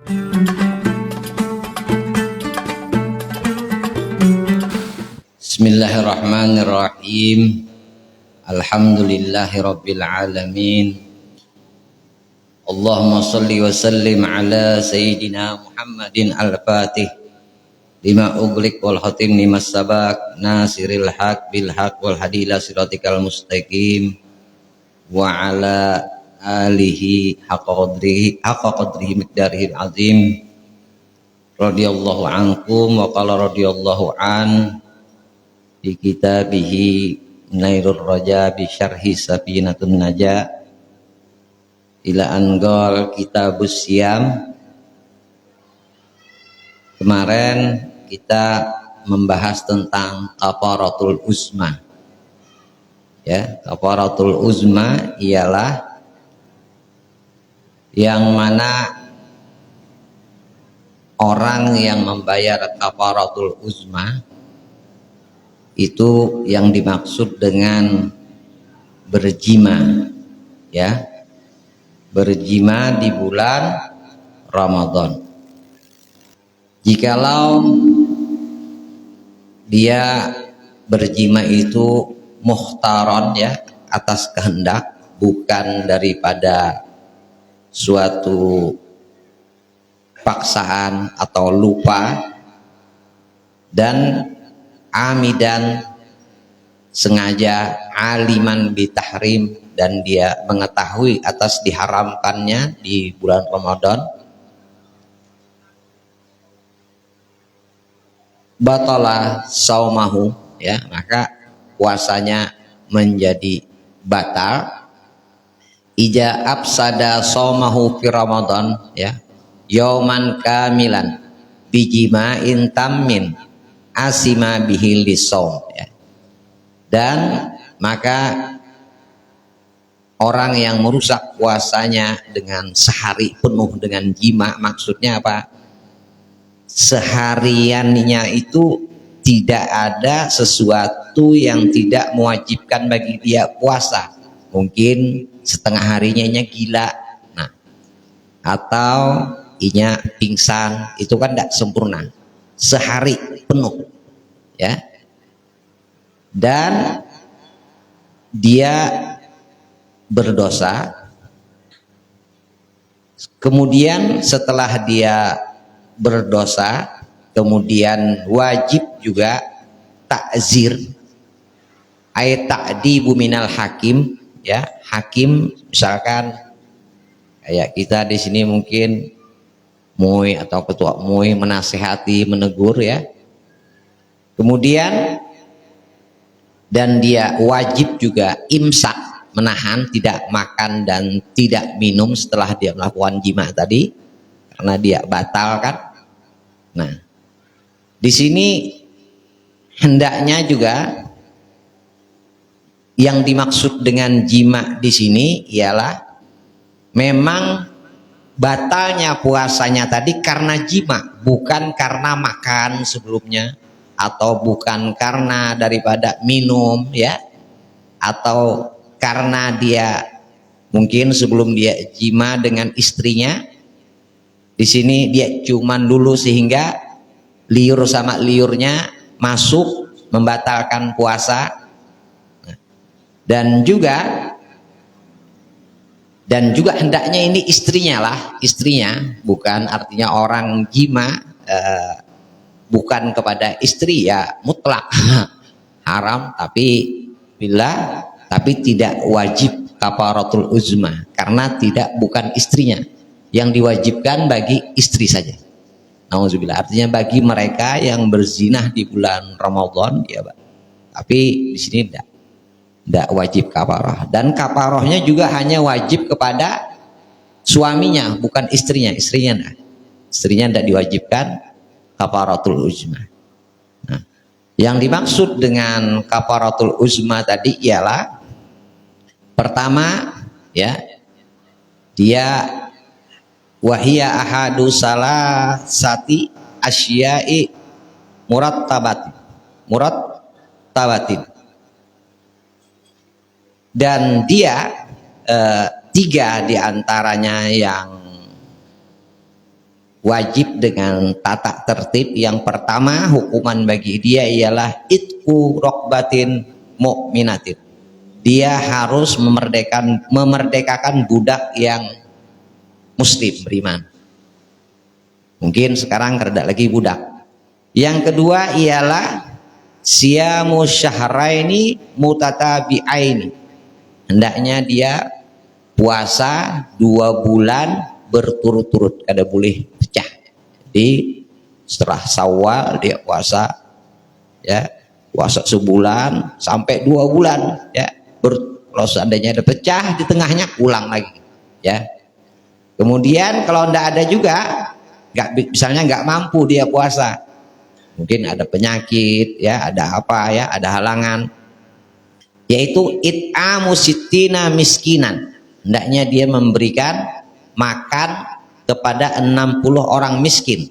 Bismillahirrahmanirrahim. Alhamdulillahirabbil alamin. Allahumma shalli wa sallim ala sayyidina Muhammadin al-Fatih lima ughliq wal khatim lima sabaq nasiril haq bil haq wal hadi ila siratikal mustaqim wa ala alihi haqqa qadrihi miqdarihi azim. Radhiyallahu ankum wa qala radhiyallahu an di kitabihi Nairur Raja bi syarhi Safinatun Najah ila anggol kitabus siam. Kemarin kita membahas tentang kafaratul uzma. Ya, kafaratul uzma ialah yang mana orang yang membayar kafaratul uzma itu yang dimaksud dengan berjima, ya, berjima di bulan Ramadan. Jikalau dia berjima itu mukhtaron, ya, atas kehendak, bukan daripada suatu paksaan atau lupa, dan amidan sengaja, aliman bitahrim, dan dia mengetahui atas diharamkannya di bulan Ramadan, batalah saumahu, ya, maka puasanya menjadi batal. Ija afsada saumahu fi Ramadan, ya, yauman kamilan bijima'in tammin asima bihil lisaum, ya. Dan maka orang yang merusak puasanya dengan sehari penuh dengan jima, maksudnya apa? Sehariannya itu tidak ada sesuatu yang tidak mewajibkan bagi dia puasa. Mungkin setengah harinya gila, nah, atau inya pingsan, itu kan tidak sempurna. Sehari penuh, ya, dan dia berdosa. Kemudian setelah dia berdosa, kemudian wajib juga takzir, ayat ta'dibu minal hakim, ya, hakim misalkan kayak kita di sini mungkin MUI atau ketua MUI menasehati, menegur, ya. Kemudian dan dia wajib juga imsak, menahan, tidak makan dan tidak minum setelah dia melakukan jima tadi, karena dia batal kan. Nah, di sini hendaknya juga yang dimaksud dengan jima di sini ialah memang batalnya puasanya tadi karena jima, bukan karena makan sebelumnya, atau bukan karena daripada minum, ya, atau karena dia mungkin sebelum dia jima dengan istrinya, di sini dia cuman dulu sehingga liur sama liurnya masuk membatalkan puasa. Dan juga hendaknya ini istrinya lah, istrinya, bukan artinya orang jima bukan kepada istri, ya mutlak haram, tapi tidak wajib kafaratul uzma karena bukan istrinya, yang diwajibkan bagi istri saja. Nauzubillah, artinya bagi mereka yang berzinah di bulan Ramadan, ya, Pak. Tapi di sini tidak wajib kafarah, dan kafarahnya juga hanya wajib kepada suaminya, bukan istrinya. Istrinya tidak diwajibkan kafaratul uzma. Nah, yang dimaksud dengan kafaratul uzma tadi ialah pertama, ya, dia wahia ahadu salasati asya'i murattabatin, dan dia tiga diantaranya yang wajib dengan tata tertib. Yang pertama, hukuman bagi dia ialah itqu raqbatin mu'minatin. Dia harus memerdekakan budak yang muslim, beriman. Mungkin sekarang kerja lagi budak. Yang kedua ialah siyamu syahraini mutatabi'aini. Hendaknya dia puasa 2 bulan berturut-turut, kada boleh pecah. Jadi setelah Syawal dia puasa, ya, puasa sebulan sampai 2 bulan, ya. Kalau seandainya ada pecah di tengahnya, ulang lagi, ya. Kemudian kalau tidak ada juga, misalnya nggak mampu dia puasa, mungkin ada penyakit, ya, ada apa, ya, ada halangan, yaitu it'amu sittina miskinan. Hendaknya dia memberikan makan kepada 60 orang miskin.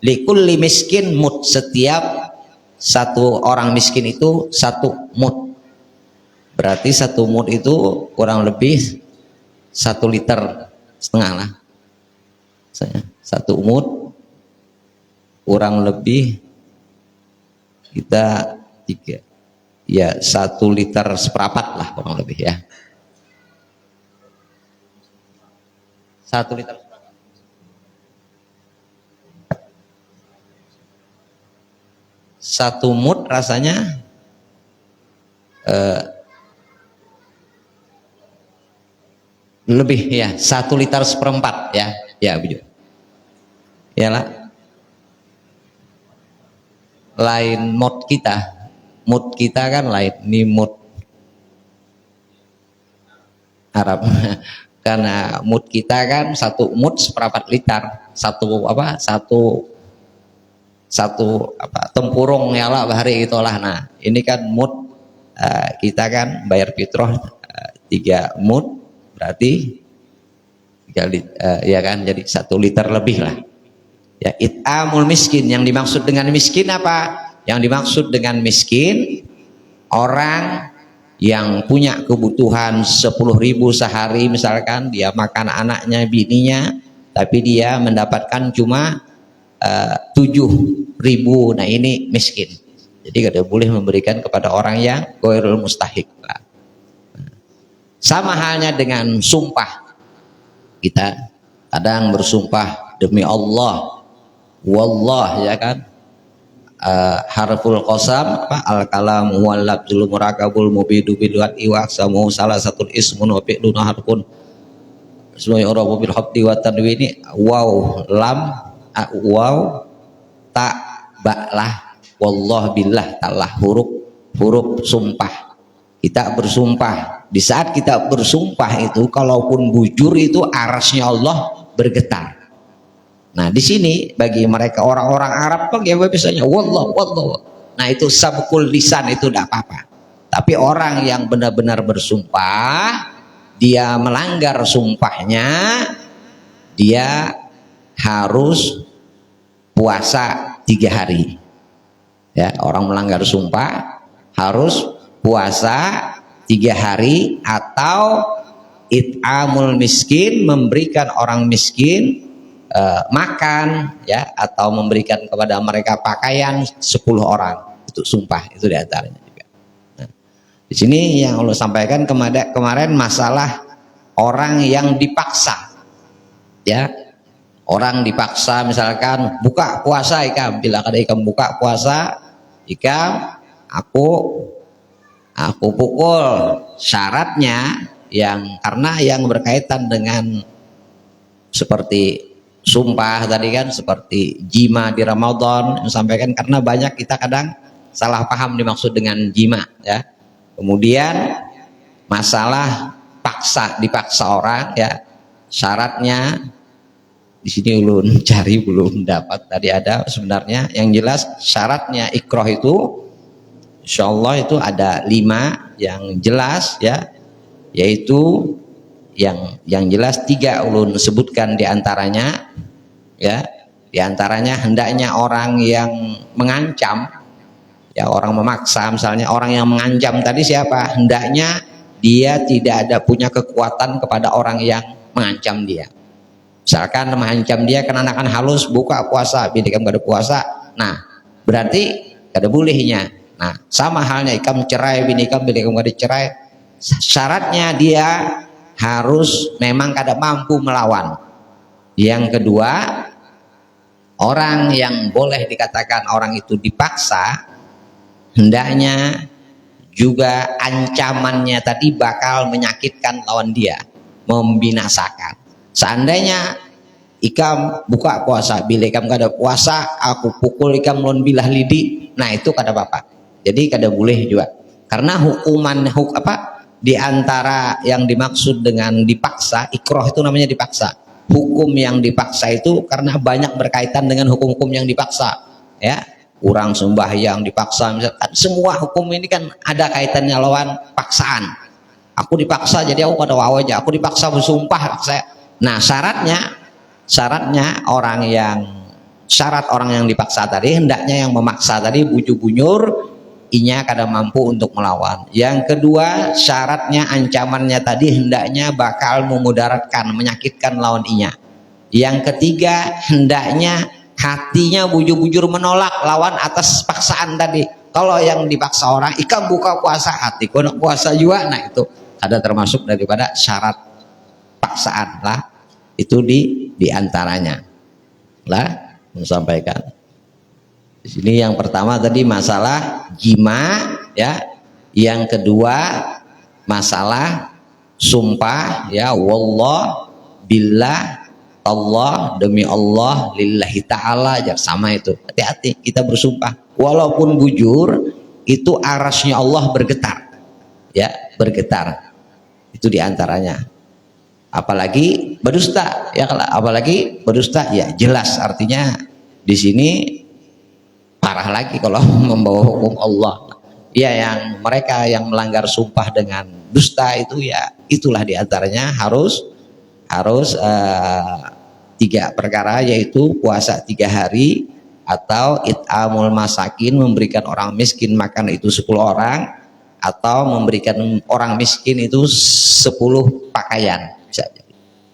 Likulli miskin mud, setiap satu orang miskin itu 1 mud. Berarti 1 mud itu kurang lebih 1,5 liter lah. 1 mud kurang lebih kita 3, ya 1,4 liter lah kurang lebih, ya. 1 liter. Satu mud rasanya lebih, ya, 1,4 liter, ya, ya begitu. Yalah. Lain mud kita kan lain, ini mud Arab. Karena mud kita kan 1 mud 1,4 liter, satu tempurung, ya lah bahari itulah. Nah ini kan mud, kita kan bayar fitrah 3 mud, berarti 3 ya kan, jadi 1 liter lebih lah, ya. It'amul miskin, yang dimaksud dengan miskin apa? Yang dimaksud dengan miskin orang yang punya kebutuhan 10.000 sehari, misalkan dia makan anaknya, bininya, tapi dia mendapatkan cuma 7.000. Nah ini miskin. Jadi kada boleh memberikan kepada orang yang ghairul mustahik. Sama halnya dengan sumpah. Kita kadang bersumpah demi Allah, wallah, ya kan, harful qasam, al kalam wal lafzul murakabul mubidu bil wati wa aqsamu salah satu ismun wa fi'lun harfun semuanya urabu bil habdi wa tanwini waw lam waw ta ba lah wallah billah talah, huruf sumpah. Kita bersumpah. Di saat kita bersumpah itu, kalaupun bujur itu arasnya Allah bergetar. Nah di sini bagi mereka orang-orang Arab kan ya biasanya wallah. Nah itu sabkul lisan, itu tidak apa-apa. Tapi orang yang benar-benar bersumpah, dia melanggar sumpahnya, dia harus puasa 3 hari. Ya, orang melanggar sumpah harus puasa 3 hari, atau it'amul miskin, memberikan orang miskin makan, ya, atau memberikan kepada mereka pakaian 10 orang. Itu sumpah, itu diantaranya juga. Nah, di sini yang Allah sampaikan kemarin masalah orang yang dipaksa, ya, orang dipaksa, misalkan buka puasa ikam, bila kada ikam buka puasa ikam, aku pukul. Syaratnya karena yang berkaitan dengan seperti sumpah tadi kan, seperti jima di Ramadan sampaikan, karena banyak kita kadang salah paham dimaksud dengan jima, ya. Kemudian masalah dipaksa orang, ya, syaratnya di sini ulun cari belum dapat, tadi ada sebenarnya. Yang jelas syaratnya ikrah itu insyaallah itu ada 5 yang jelas, ya, yaitu yang jelas 3 ulun sebutkan diantaranya, ya. Diantaranya hendaknya orang yang mengancam, ya, orang memaksa, misalnya orang yang mengancam tadi siapa? Hendaknya dia tidak ada punya kekuatan kepada orang yang mengancam dia. Misalkan mengancam dia kan anak halus buka puasa, bini kamu gak ada puasa, nah berarti gak ada bolehnya. Nah sama halnya ikam cerai bini kamu gak ada cerai, syaratnya dia harus memang kada mampu melawan. Yang kedua, orang yang boleh dikatakan orang itu dipaksa, hendaknya juga ancamannya tadi bakal menyakitkan lawan dia, membinasakan. Seandainya ikam buka puasa, bila ikam gak ada puasa, aku pukul ikam lon bilah lidi, nah itu kada apa-apa. Jadi kada boleh juga. Karena hukuman di antara yang dimaksud dengan dipaksa, ikroh itu namanya dipaksa. Hukum yang dipaksa itu karena banyak berkaitan dengan hukum-hukum yang dipaksa, ya. Orang sembahyang dipaksa, misalkan semua hukum ini kan ada kaitannya lawan paksaan. Aku dipaksa jadi aku kada wawa aja, aku dipaksa bersumpah saya. Nah syaratnya orang yang dipaksa tadi, hendaknya yang memaksa tadi buju-bunyur, inya kada mampu untuk melawan. Yang kedua, syaratnya ancamannya tadi hendaknya bakal memudaratkan, menyakitkan lawan inya. Yang ketiga, hendaknya hatinya bujur-bujur menolak lawan atas paksaan tadi. Kalau yang dipaksa orang, ikam buka puasa, hatiku nak puasa juga, nah itu ada termasuk daripada syarat paksaan lah. Itu di antaranya lah menyampaikan. Di sini yang pertama tadi masalah jima, ya. Yang kedua masalah sumpah, ya. Wallah, billah, Allah, demi Allah, lillahi ta'ala, ya sama itu. Hati-hati kita bersumpah. Walaupun bujur, itu arasnya Allah bergetar, ya, bergetar. Itu diantaranya. Apalagi berdusta, ya. Apalagi berdusta, ya jelas artinya di sini parah lagi kalau membawa hukum Allah. Ya, yang mereka yang melanggar sumpah dengan dusta itu, ya itulah diantaranya harus 3 perkara, yaitu puasa 3 hari, atau it'amul masakin, memberikan orang miskin makan itu 10 orang, atau memberikan orang miskin itu 10 pakaian.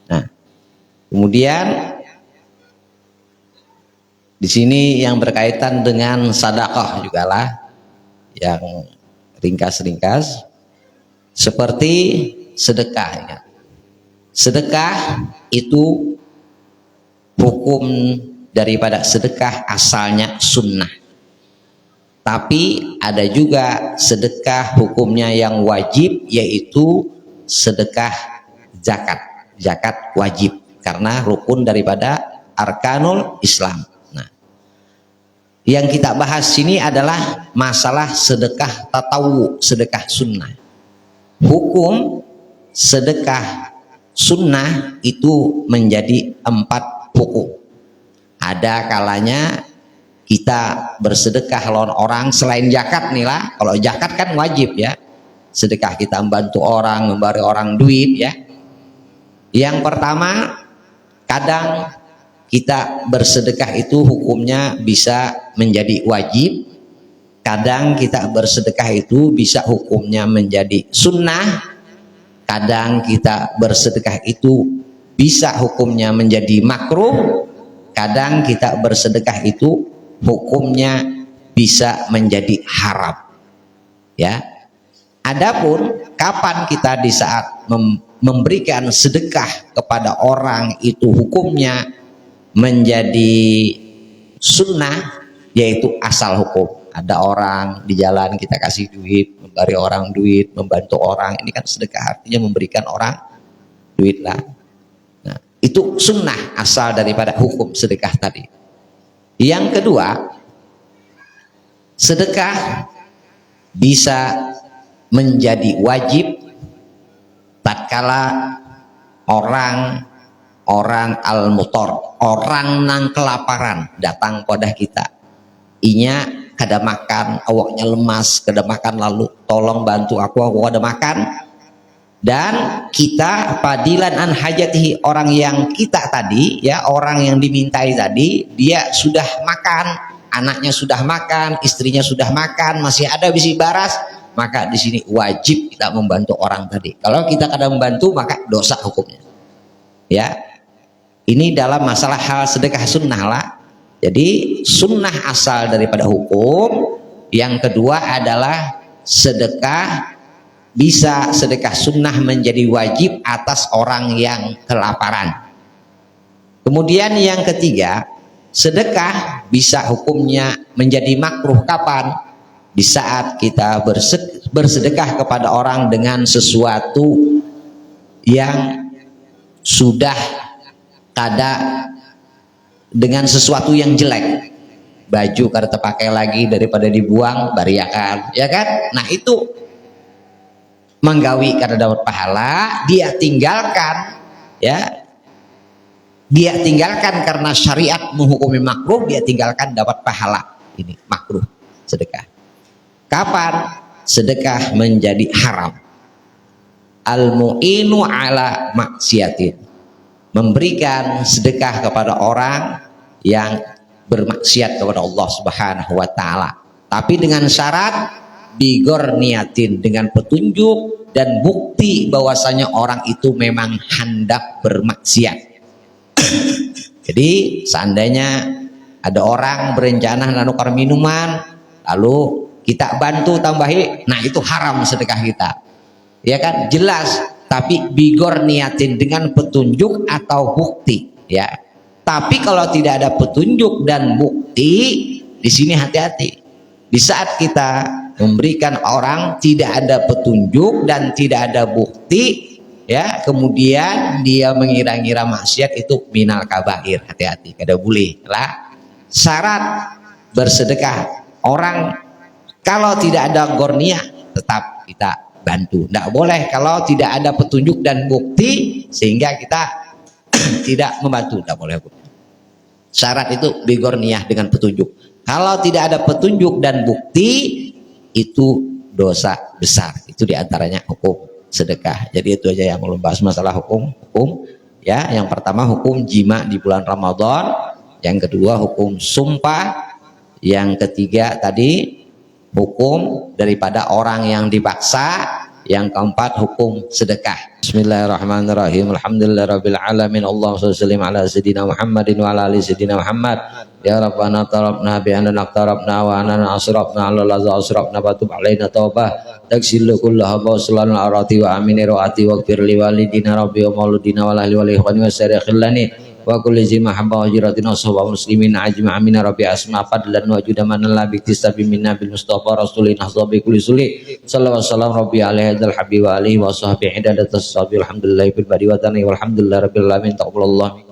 Nah, kemudian di sini yang berkaitan dengan sedekah juga lah, yang ringkas-ringkas seperti sedekah, ya. Sedekah itu hukum daripada sedekah asalnya sunnah, tapi ada juga sedekah hukumnya yang wajib, yaitu sedekah zakat. Zakat wajib karena rukun daripada arkanul Islam. Nah, yang kita bahas sini adalah masalah sedekah tatawu, sedekah sunnah. Hukum sedekah sunnah itu menjadi 4 hukum. Ada kalanya kita bersedekah lawan orang selain zakat nih lah. Kalau zakat kan wajib, ya. Sedekah kita membantu orang, memberi orang duit, ya. Yang pertama, kadang kita bersedekah itu hukumnya bisa menjadi wajib. Kadang kita bersedekah itu bisa hukumnya menjadi sunnah. Kadang kita bersedekah itu bisa hukumnya menjadi makruh. Kadang kita bersedekah itu hukumnya bisa menjadi haram, ya. Adapun kapan kita di saat memberikan sedekah kepada orang itu hukumnya menjadi sunnah, yaitu asal hukum. Ada orang di jalan kita kasih duit, memberi orang duit, membantu orang, ini kan sedekah, artinya memberikan orang duit lah. Nah, itu sunnah asal daripada hukum sedekah tadi. Yang kedua, sedekah bisa menjadi wajib tatkala orang al-mutor, orang nang kelaparan datang pada kita, inya kada makan, awaknya lemas, kada makan, lalu tolong bantu aku kada makan, dan kita padilan an hajatihi, orang yang kita tadi, ya, orang yang dimintai tadi, dia sudah makan, anaknya sudah makan, istrinya sudah makan, masih ada bisi baras, maka di sini wajib kita membantu orang tadi. Kalau kita kada membantu, maka dosa hukumnya, ya. Ini dalam masalah hal sedekah sunnah lah. Jadi sunnah asal daripada hukum. Yang kedua adalah sedekah, bisa sedekah sunnah menjadi wajib atas orang yang kelaparan. Kemudian yang ketiga, sedekah bisa hukumnya menjadi makruh kapan? Di saat kita bersedekah kepada orang dengan sesuatu yang sudah kada, dengan sesuatu yang jelek, baju kada terpakai lagi daripada dibuang bariakan, ya kan? Nah itu menggawi kada dapat pahala, dia tinggalkan, ya dia tinggalkan karena syariat menghukumi makruh, dia tinggalkan dapat pahala. Ini makruh sedekah. Kapan sedekah menjadi haram? Al-mu'inu ala maksiatin, memberikan sedekah kepada orang yang bermaksiat kepada Allah Subhanahu wa taala, tapi dengan syarat bigor niatin, dengan petunjuk dan bukti bahwasanya orang itu memang hendak bermaksiat. Jadi seandainya ada orang berencana nanukar minuman, lalu kita bantu tambahi, nah itu haram sedekah kita, ya kan? Jelas, tapi bigor niatin, dengan petunjuk atau bukti, ya. Tapi kalau tidak ada petunjuk dan bukti, di sini hati-hati. Di saat kita memberikan orang tidak ada petunjuk dan tidak ada bukti, ya, kemudian dia mengira-ngira maksiat, itu minal kabair, hati-hati, kada boleh lah. Syarat bersedekah orang, kalau tidak ada gornia tetap kita bantu, tidak boleh kalau tidak ada petunjuk dan bukti sehingga kita tidak membantu, tidak boleh. Syarat itu bigorniah, dengan petunjuk. Kalau tidak ada petunjuk dan bukti, itu dosa besar. Itu diantaranya hukum sedekah. Jadi itu aja yang mau bahas masalah hukum. Ya, yang pertama hukum jima di bulan Ramadan, yang kedua hukum sumpah, yang ketiga tadi hukum daripada orang yang dipaksa, yang keempat hukum sedekah. Bismillahirrahmanirrahim. Alhamdulillahirabbil alamin. Allahumma shalli ala sayidina Muhammadin wa ala ali sayidina Muhammad. Ya Rabbana tarabna bi anna naqtarabna wa anna asrafna ala laza asrafna batub alaina taubah taksilu kullahu bawslan arati wa amini roati wa gfir li walidina rabbi wa mauludina wa lahli wa ikhwani wa sarikhillani wa kulli zima habba wa jiratina sohba muslimin ajma amina rabbi asma fadlan wa judaman la biktisabi minna bil mustafa rasulin ahzabi kulli suli sallallahu salam rabbi alaihi dal habib wa alihi wa sahbihi idadatas sabi alhamdulillahi bil badi wa tani walhamdulillahi rabbil alamin taqabbalallahu